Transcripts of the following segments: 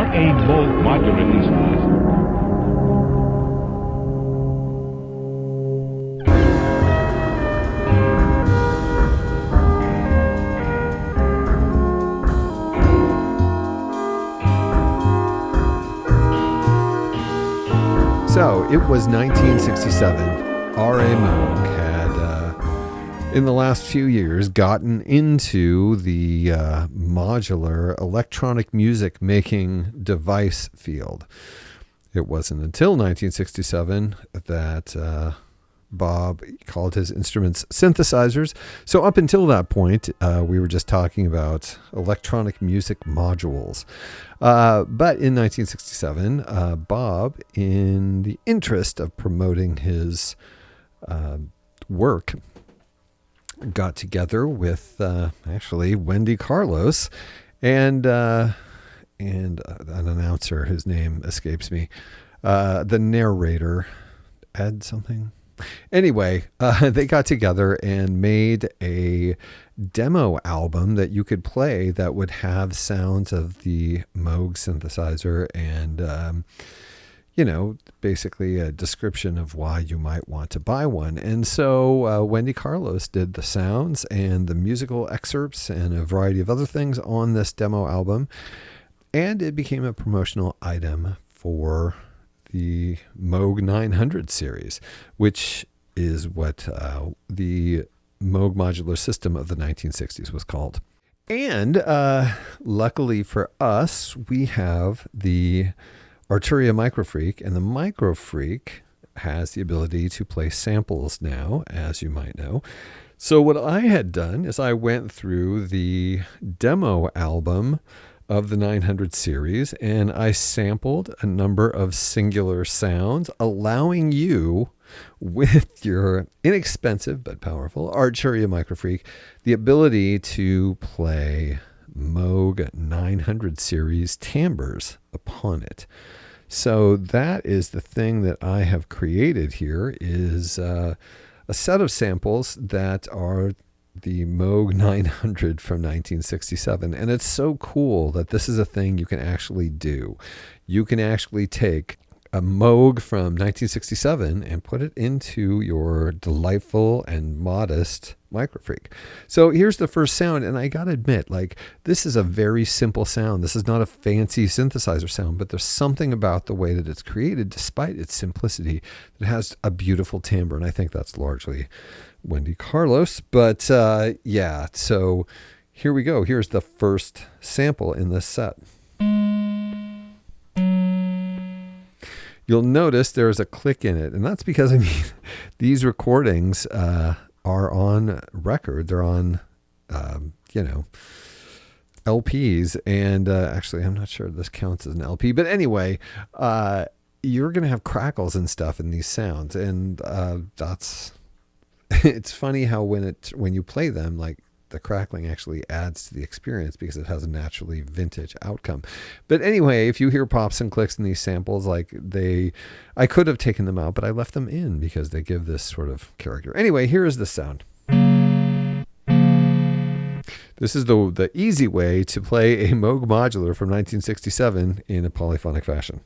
on a Moog modular instrument. So it was 1967. R.A. Moog had, in the last few years, gotten into the modular electronic music making device field. It wasn't until 1967 that Bob called his instruments synthesizers. So up until that point, we were just talking about electronic music modules. But in 1967, Bob, in the interest of promoting his work, got together with actually Wendy Carlos and an announcer whose name escapes me, the narrator, Ed something. Anyway, they got together and made a demo album that you could play that would have sounds of the Moog synthesizer and, basically a description of why you might want to buy one. And so Wendy Carlos did the sounds and the musical excerpts and a variety of other things on this demo album. And it became a promotional item for the Moog 900 series, which is what the Moog modular system of the 1960s was called. And luckily for us, we have the Arturia MicroFreak, and the MicroFreak has the ability to play samples now, as you might know. So what I had done is I went through the demo album of the 900 series, and I sampled a number of singular sounds, allowing you, with your inexpensive but powerful Arturia MicroFreak, the ability to play Moog 900 series timbres upon it. So that is the thing that I have created here, is a set of samples that are the Moog 900 from 1967. And it's so cool that this is a thing you can actually do. You can actually take a Moog from 1967 and put it into your delightful and modest MicroFreak. So here's the first sound, and I gotta admit, this is a very simple sound. This is not a fancy synthesizer sound, but there's something about the way that it's created, despite its simplicity, that has a beautiful timbre, and I think that's largely Wendy Carlos. But so here we go. Here's the first sample in this set. You'll notice there's a click in it, and that's because, these recordings are on record. They're on, LPs, and actually, I'm not sure this counts as an LP, but anyway, you're going to have crackles and stuff in these sounds, and it's funny how when you play them, the crackling actually adds to the experience because it has a naturally vintage outcome. But anyway, if you hear pops and clicks in these samples, I could have taken them out, but I left them in because they give this sort of character. Anyway, here is the sound. This is the easy way to play a Moog modular from 1967 in a polyphonic fashion.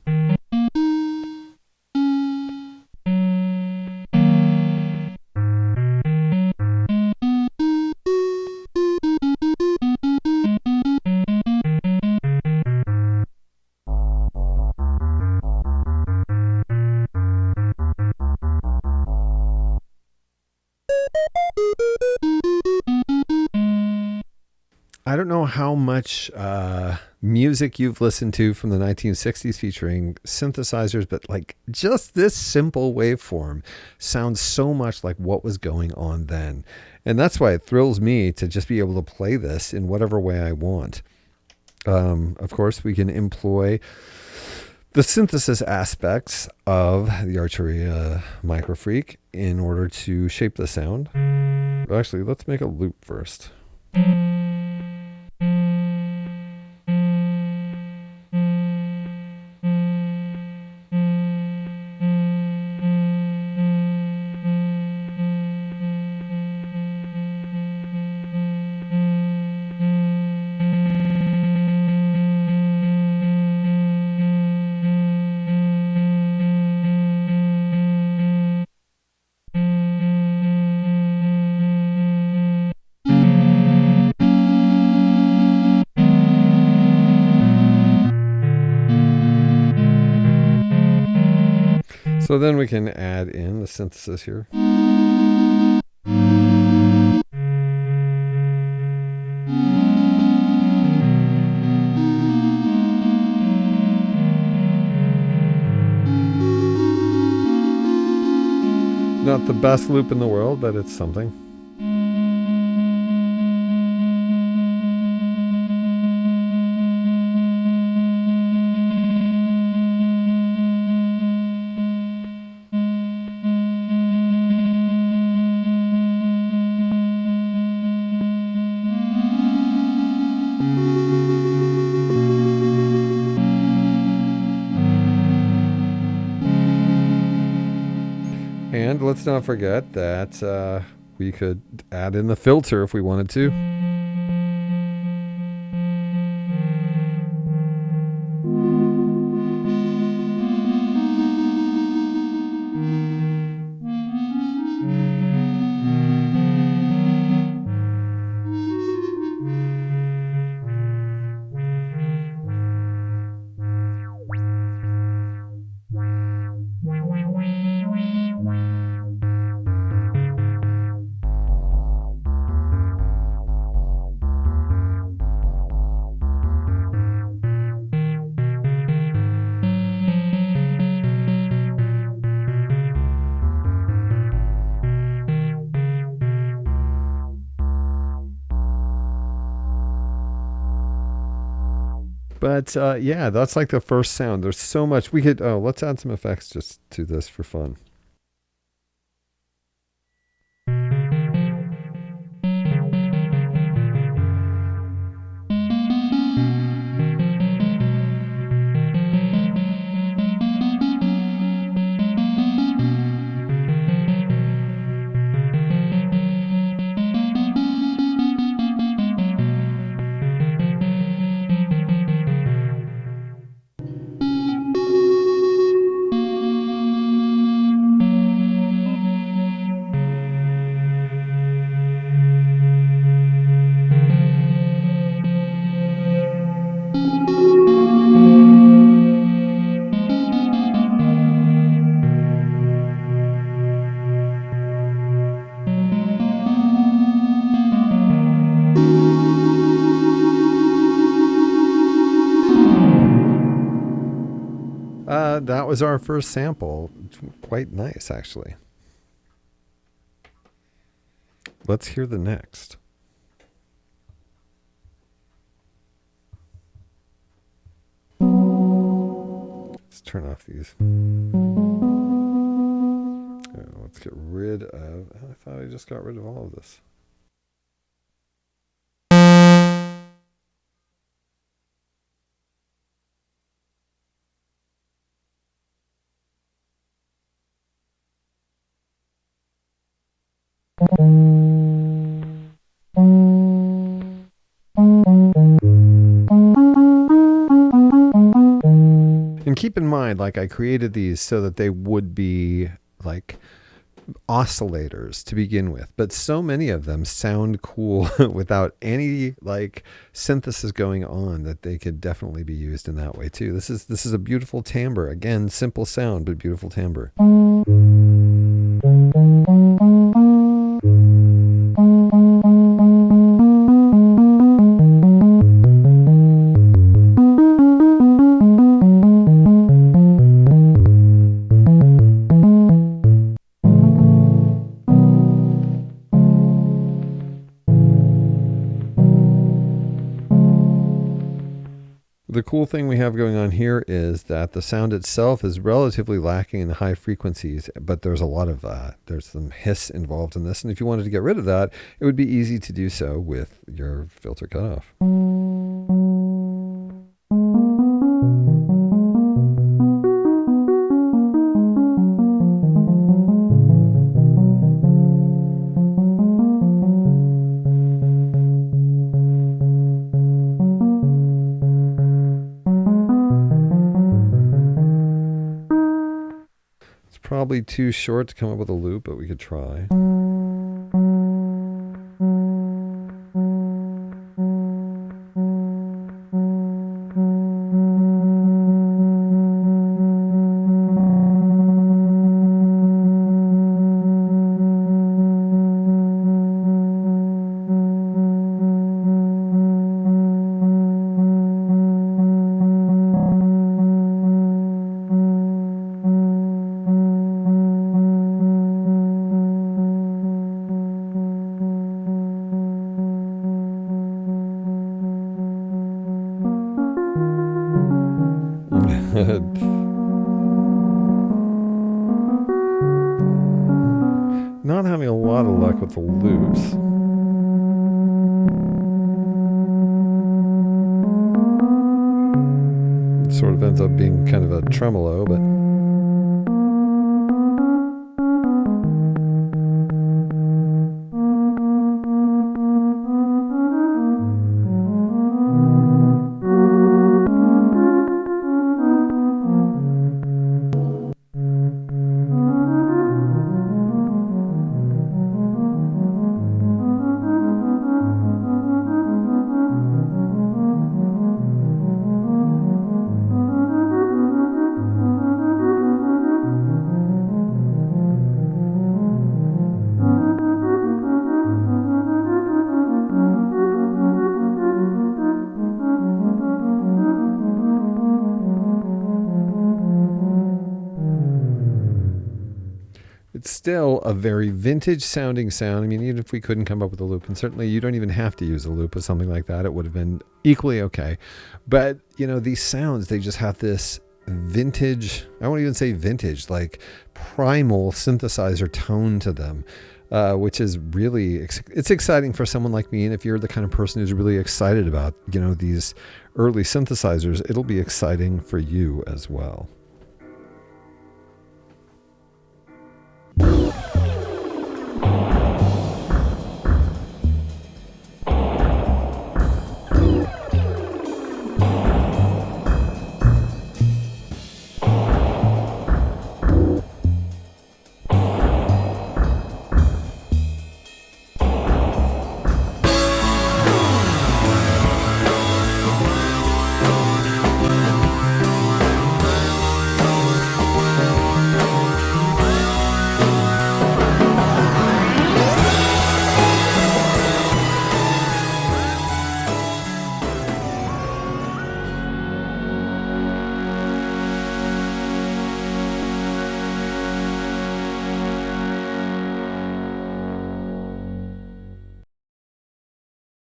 I don't know how much music you've listened to from the 1960s featuring synthesizers, but just this simple waveform sounds so much like what was going on then. And that's why it thrills me to just be able to play this in whatever way I want. Of course, we can employ the synthesis aspects of the Arturia MicroFreak in order to shape the sound. Actually, let's make a loop first. So then we can add in the synthesis here. Not the best loop in the world, but it's something. And let's not forget that we could add in the filter if we wanted to. But yeah, that's like the first sound. There's so much we could. Oh, let's add some effects just to this for fun. That was our first sample. Quite nice, actually. Let's hear the next. Let's turn off these. Let's get rid of... I thought I just got rid of all of this. And keep in mind, like I created these so that they would be like oscillators to begin with, but so many of them sound cool without any like synthesis going on that they could definitely be used in that way too. This is a beautiful timbre. Again, simple sound, but beautiful timbre. The cool thing we have going on here is that the sound itself is relatively lacking in high frequencies, but there's a lot of there's some hiss involved in this, and if you wanted to get rid of that, it would be easy to do so with your filter cutoff. Probably too short to come up with a loop, but we could try. Not having a lot of luck with the loops. It sort of ends up being kind of a tremolo, but it's still a very vintage sounding sound. I mean, even if we couldn't come up with a loop, and certainly you don't even have to use a loop with something like that, it would have been equally okay. But, these sounds, they just have this vintage, I won't even say vintage, like primal synthesizer tone to them, which is really, it's exciting for someone like me. And if you're the kind of person who's really excited about, these early synthesizers, it'll be exciting for you as well.